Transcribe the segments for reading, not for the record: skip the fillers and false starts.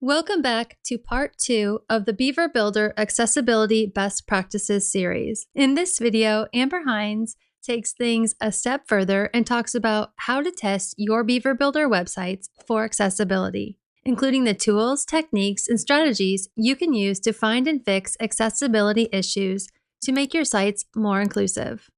Welcome back to part 2 of the Beaver Builder Accessibility Best Practices series. In this video, Amber Hines takes things a step further and talks about how to test your Beaver Builder websites for accessibility, including the tools, techniques, and strategies you can use to find and fix accessibility issues to make your sites more inclusive.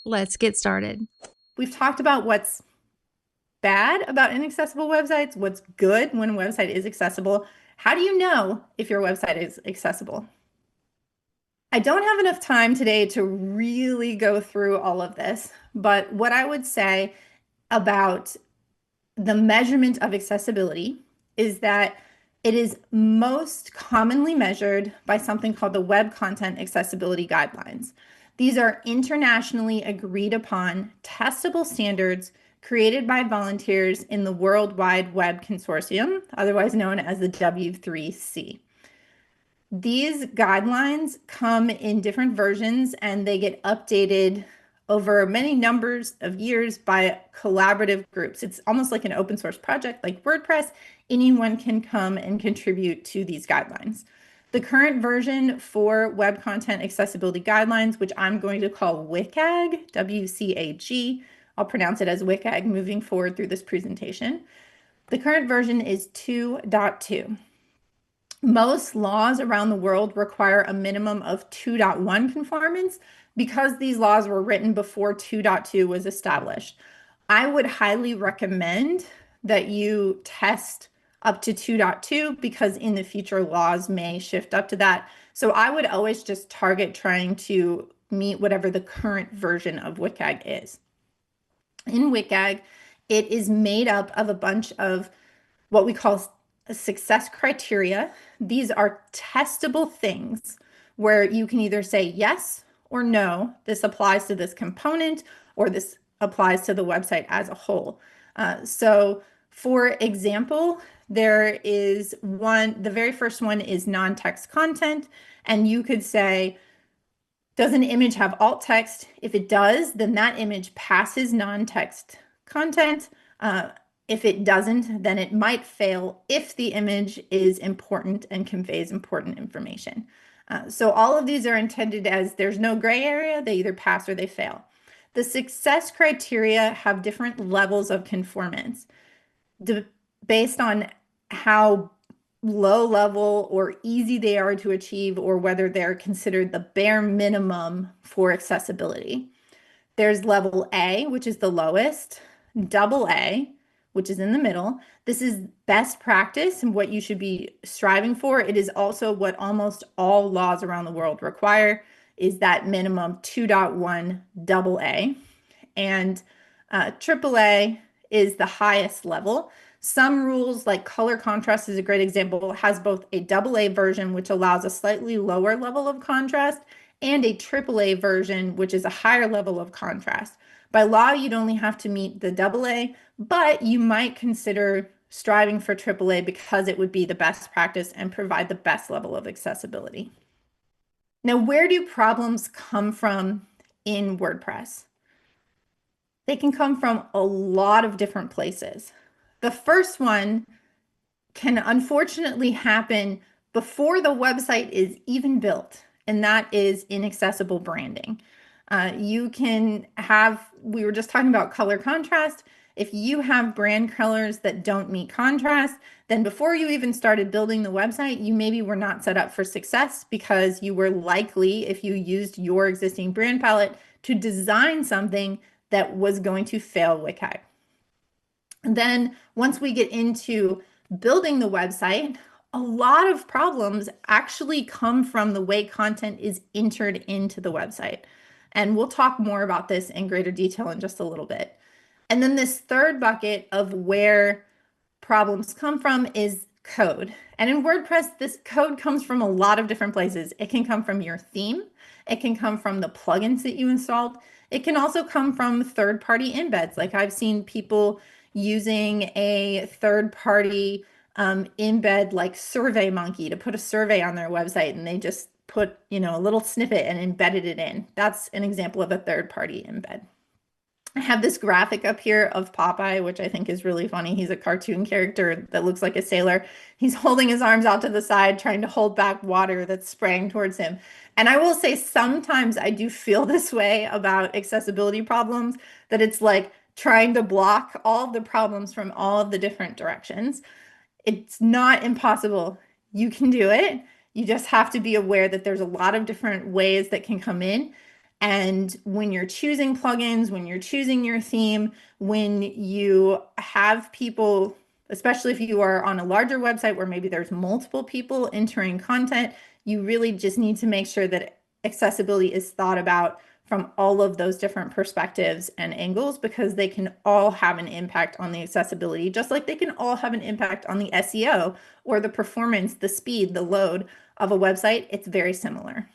Let's get started. We've talked about what's bad about inaccessible websites, what's good when a website is accessible. How do you know if your website is accessible? I don't have enough time today to really go through all of this, but what I would say about the measurement of accessibility is that it is most commonly measured by something called the Web Content Accessibility Guidelines. These are internationally agreed upon testable standards created by volunteers in the World Wide Web Consortium, otherwise known as the W3C. These guidelines come in different versions and they get updated over many numbers of years by collaborative groups. It's almost like an open source project like WordPress. Anyone can come and contribute to these guidelines. The current version for Web Content Accessibility Guidelines, which I'm going to call WCAG, W-C-A-G, I'll pronounce it as WCAG moving forward through this presentation. The current version is 2.2. Most laws around the world require a minimum of 2.1 conformance because these laws were written before 2.2 was established. I would highly recommend that you test up to 2.2 because in the future laws may shift up to that. So I would always just target trying to meet whatever the current version of WCAG is. In WCAG, it is made up of a bunch of what we call success criteria. These are testable things where you can either say yes or no, this applies to this component or this applies to the website as a whole. So for example, there is one, the very first one is non-text content, and you could say, does an image have alt text? If it does, then that image passes non-text content. If it doesn't, then it might fail if the image is important and conveys important information. So all of these are intended as there's no gray area, they either pass or they fail. The success criteria have different levels of conformance based on how low level or easy they are to achieve or whether they're considered the bare minimum for accessibility. There's level A, which is the lowest, double A, which is in the middle. This is best practice and what you should be striving for. It is also what almost all laws around the world require, is that minimum 2.1 double A. And triple A is the highest level. Some rules like color contrast is a great example, has both a double A version, which allows a slightly lower level of contrast, and a triple A version, which is a higher level of contrast. By law, you'd only have to meet the double A, but you might consider striving for triple A because it would be the best practice and provide the best level of accessibility. Now, where do problems come from in WordPress? They can come from a lot of different places. The first one can unfortunately happen before the website is even built, and that is inaccessible branding. You can have, we were just talking about color contrast. If you have brand colors that don't meet contrast, then before you even started building the website, you maybe were not set up for success because you were likely, if you used your existing brand palette, to design something that was going to fail WCAG. And then once we get into building the website, a lot of problems actually come from the way content is entered into the website. And we'll talk more about this in greater detail in just a little bit. And then this third bucket of where problems come from is code. And in WordPress, this code comes from a lot of different places. It can come from your theme. It can come from the plugins that you installed. It can also come from third-party embeds. Like I've seen people using a third-party embed like SurveyMonkey to put a survey on their website, and they just put, a little snippet and embedded it in. That's an example of a third-party embed. I have this graphic up here of Popeye, which I think is really funny. He's a cartoon character that looks like a sailor. He's holding his arms out to the side, trying to hold back water that's spraying towards him. And I will say sometimes I do feel this way about accessibility problems, that it's like trying to block all of the problems from all of the different directions. It's not impossible. You can do it. You just have to be aware that there's a lot of different ways that can come in. And when you're choosing plugins, when you're choosing your theme, when you have people, especially if you are on a larger website where maybe there's multiple people entering content, you really just need to make sure that accessibility is thought about from all of those different perspectives and angles, because they can all have an impact on the accessibility, just like they can all have an impact on the SEO or the performance, the speed, the load of a website. It's very similar.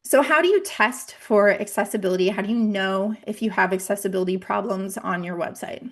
So how do you test for accessibility? How do you know if you have accessibility problems on your website?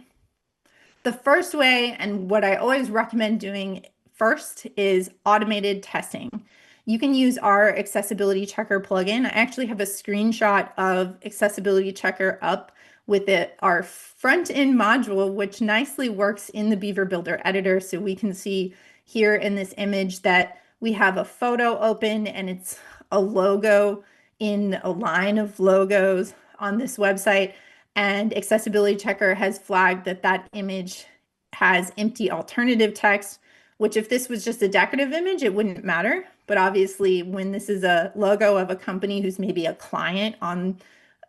The first way, and what I always recommend doing first, is automated testing. You can use our Accessibility Checker plugin. I actually have a screenshot of Accessibility Checker up with our front-end module, which nicely works in the Beaver Builder editor. So we can see here in this image that we have a photo open and it's a logo in a line of logos on this website. And Accessibility Checker has flagged that that image has empty alternative text, which if this was just a decorative image, it wouldn't matter. But obviously, when this is a logo of a company who's maybe a client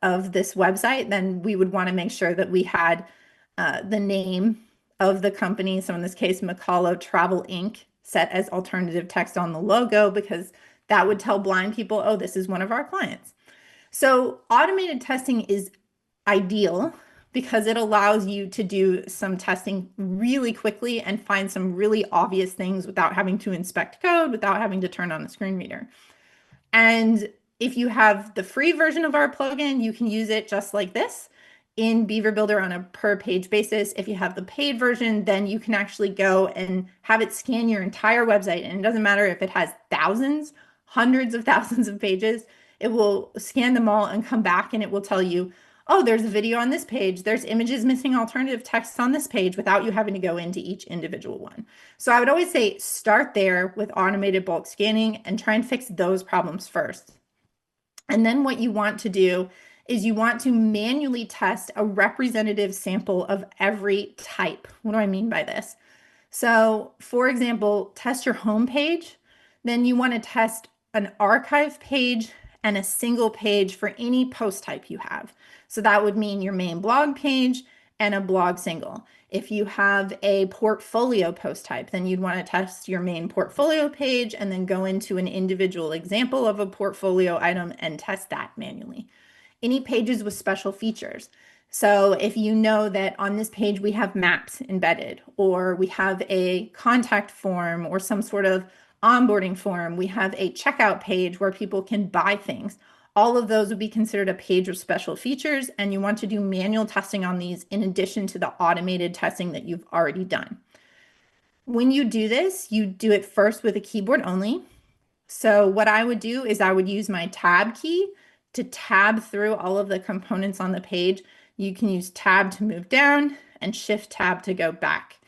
of this website, then we would want to make sure that we had the name of the company, so in this case, McCullough Travel Inc., set as alternative text on the logo, because that would tell blind people, oh, this is one of our clients. So automated testing is ideal because it allows you to do some testing really quickly and find some really obvious things without having to inspect code, without having to turn on a screen reader. And if you have the free version of our plugin, you can use it just like this in Beaver Builder on a per page basis. If you have the paid version, then you can actually go and have it scan your entire website. And it doesn't matter if it has thousands, hundreds of thousands of pages, it will scan them all and come back and it will tell you, oh, there's a video on this page, there's images missing alternative texts on this page, without you having to go into each individual one. So I would always say start there with automated bulk scanning and try and fix those problems first. And then what you want to do is you want to manually test a representative sample of every type. What do I mean by this? So for example, test your home page. Then you want to test an archive page and a single page for any post type you have. So that would mean your main blog page and a blog single. If you have a portfolio post type, then you'd want to test your main portfolio page and then go into an individual example of a portfolio item and test that manually. Any pages with special features. So if you know that on this page we have maps embedded, or we have a contact form or some sort of onboarding form, we have a checkout page where people can buy things. All of those would be considered a page with special features, and you want to do manual testing on these in addition to the automated testing that you've already done. When you do this, you do it first with a keyboard only. So what I would do is I would use my tab key to tab through all of the components on the page. You can use tab to move down and shift tab to go back.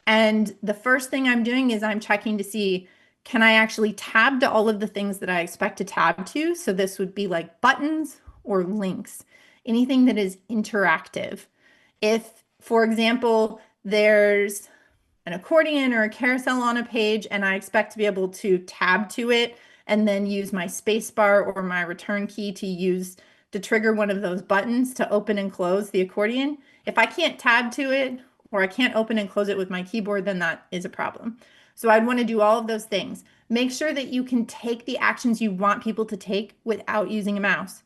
And the first thing I'm doing is I'm checking to see, can I actually tab to all of the things that I expect to tab to? So this would be like buttons or links, anything that is interactive. If, for example, there's an accordion or a carousel on a page and I expect to be able to tab to it and then use my spacebar or my return key to trigger one of those buttons to open and close the accordion. If I can't tab to it or I can't open and close it with my keyboard, then that is a problem. So I'd want to do all of those things. Make sure that you can take the actions you want people to take without using a mouse.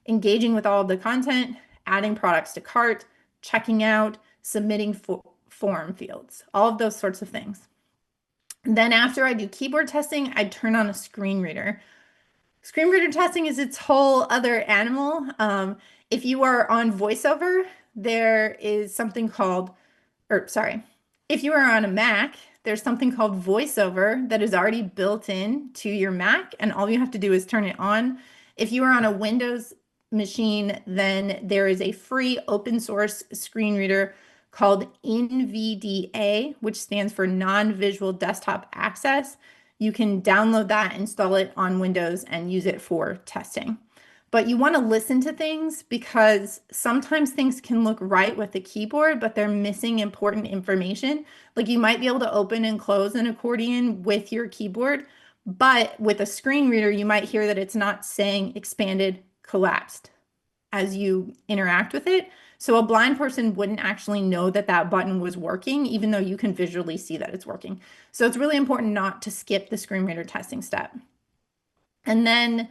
Engaging with all of the content, adding products to cart, checking out, submitting form fields, all of those sorts of things. And then after I do keyboard testing, I turn on a screen reader. Screen reader testing is its whole other animal. If you are on VoiceOver, there is something called, if you are on a Mac, there's something called VoiceOver that is already built in to your Mac, and all you have to do is turn it on. If you are on a Windows machine, then there is a free open source screen reader called NVDA, which stands for Non-Visual Desktop Access. You can download that, install it on Windows, and use it for testing. But you want to listen to things because sometimes things can look right with the keyboard, but they're missing important information. Like you might be able to open and close an accordion with your keyboard, but with a screen reader, you might hear that it's not saying expanded, collapsed as you interact with it. So a blind person wouldn't actually know that that button was working, even though you can visually see that it's working. So it's really important not to skip the screen reader testing step. And then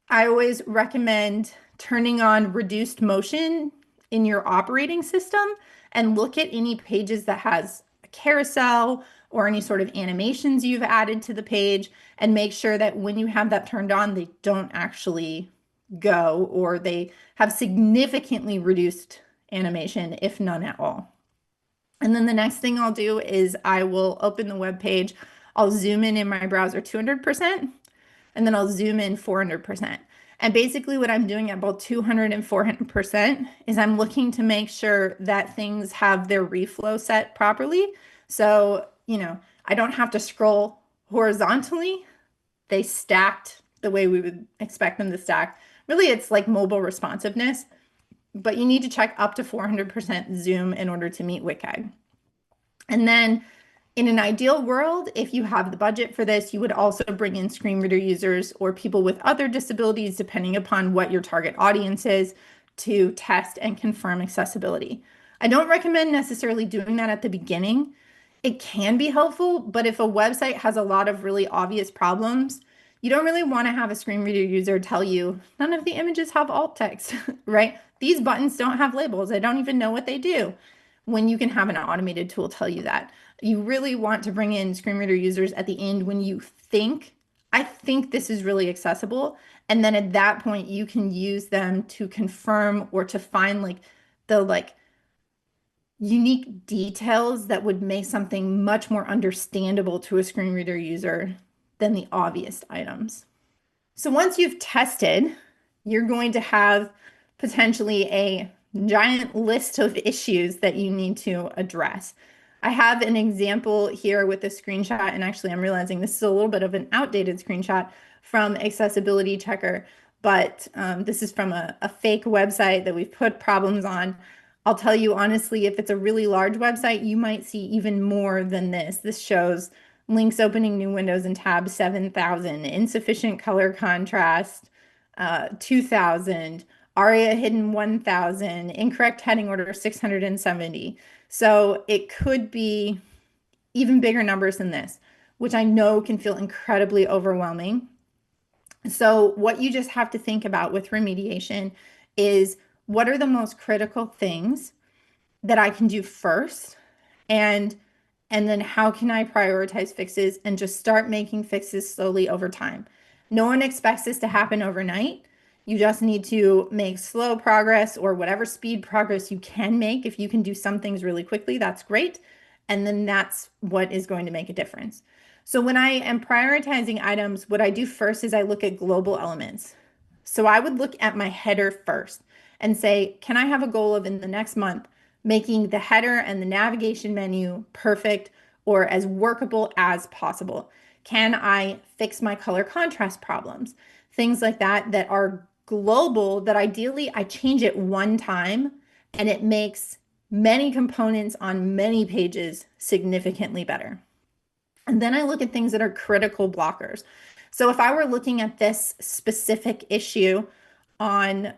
I always recommend turning on reduced motion in your operating system and look at any pages that has a carousel or any sort of animations you've added to the page and make sure that when you have that turned on, they don't actually go or they have significantly reduced animation, if none at all. And then the next thing I'll do is I will open the web page. I'll zoom in my browser 200%, and then I'll zoom in 400%. And basically what I'm doing at both 200 and 400% is I'm looking to make sure that things have their reflow set properly. So, I don't have to scroll horizontally. They stacked the way we would expect them to stack. Really, it's like mobile responsiveness, but you need to check up to 400% zoom in order to meet WCAG. And then in an ideal world, if you have the budget for this, you would also bring in screen reader users or people with other disabilities, depending upon what your target audience is, to test and confirm accessibility. I don't recommend necessarily doing that at the beginning. It can be helpful, but if a website has a lot of really obvious problems, you don't really want to have a screen reader user tell you, none of the images have alt text, right? These buttons don't have labels. I don't even know what they do, when you can have an automated tool tell you that. You really want to bring in screen reader users at the end when you think, I think this is really accessible. And then at that point, you can use them to confirm or to find the unique details that would make something much more understandable to a screen reader user than the obvious items. So once you've tested, you're going to have potentially a giant list of issues that you need to address. I have an example here with a screenshot, and actually I'm realizing this is a little bit of an outdated screenshot from Accessibility Checker, but this is from a fake website that we've put problems on. I'll tell you honestly, if it's a really large website, you might see even more than this. This shows links opening new windows in tab 7,000, insufficient color contrast 2,000, ARIA hidden 1,000, incorrect heading order 670. So it could be even bigger numbers than this, which I know can feel incredibly overwhelming. So what you just have to think about with remediation is, what are the most critical things that I can do first? And then how can I prioritize fixes and just start making fixes slowly over time? No one expects this to happen overnight. You just need to make slow progress or whatever speed progress you can make. If you can do some things really quickly, that's great. And then that's what is going to make a difference. So when I am prioritizing items, what I do first is I look at global elements. So I would look at my header first and say, can I have a goal of in the next month making the header and the navigation menu perfect or as workable as possible? Can I fix my color contrast problems? Things like that that are global, that ideally I change it one time and it makes many components on many pages significantly better. And then I look at things that are critical blockers. So if I were looking at this specific issue on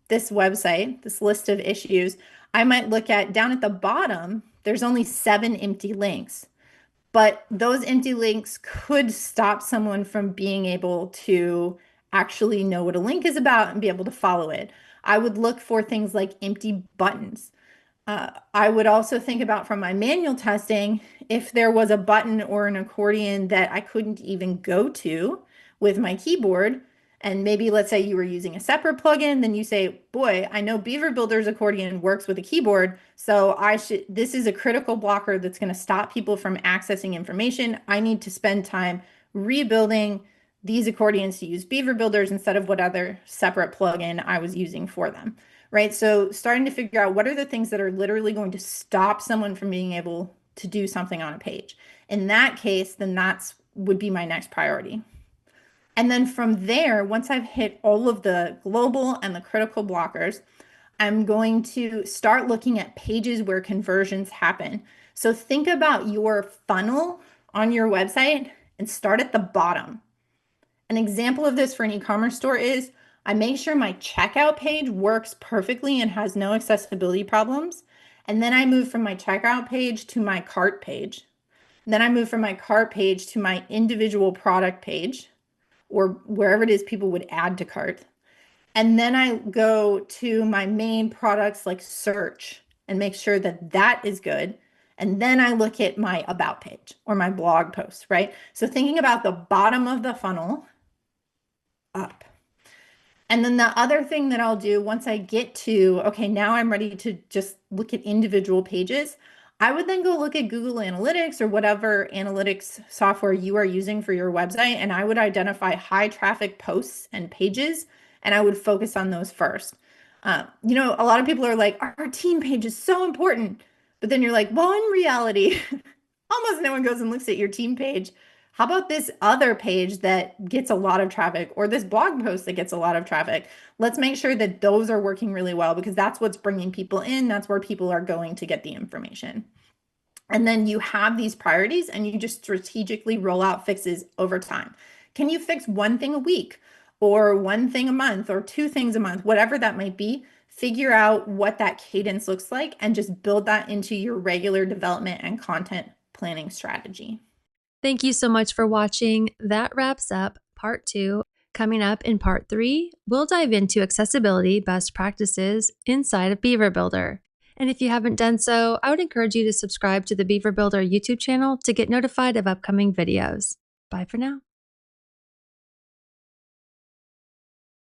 this website, this list of issues, I might look at down at the bottom, there's only 7 empty links. But those empty links could stop someone from being able to actually know what a link is about and be able to follow it. I would look for things like empty buttons. I would also think about, from my manual testing, if there was a button or an accordion that I couldn't even go to with my keyboard. And maybe let's say you were using a separate plugin, then you say, boy, I know Beaver Builder's accordion works with a keyboard, so this is a critical blocker that's going to stop people from accessing information. I need to spend time rebuilding these accordions to use Beaver Builders instead of what other separate plugin I was using for them, right? So starting to figure out what are the things that are literally going to stop someone from being able to do something on a page. In that case, then that's would be my next priority. And then from there, once I've hit all of the global and the critical blockers, I'm going to start looking at pages where conversions happen. So think about your funnel on your website and start at the bottom. An example of this for an e-commerce store is I make sure my checkout page works perfectly and has no accessibility problems. And then I move from my checkout page to my cart page. Then I move from my cart page to my individual product page, or wherever it is people would add to cart. And then I go to my main products like search and make sure that that is good. And then I look at my about page or my blog post, right? So thinking about the bottom of the funnel up. And then the other thing that I'll do once I get to, okay, now I'm ready to just look at individual pages, I would then go look at Google Analytics or whatever analytics software you are using for your website, and I would identify high traffic posts and pages, and I would focus on those first. A lot of people are like, our team page is so important, but then you're like, well, in reality, almost no one goes and looks at your team page. How about this other page that gets a lot of traffic, or this blog post that gets a lot of traffic? Let's make sure that those are working really well, because that's what's bringing people in. That's where people are going to get the information. And then you have these priorities and you just strategically roll out fixes over time. Can you fix one thing a week or one thing a month or two things a month, whatever that might be? Figure out what that cadence looks like and just build that into your regular development and content planning strategy. Thank you so much for watching. That wraps up part 2. Coming up in part 3, we'll dive into accessibility best practices inside of Beaver Builder. And if you haven't done so, I would encourage you to subscribe to the Beaver Builder YouTube channel to get notified of upcoming videos. Bye for now.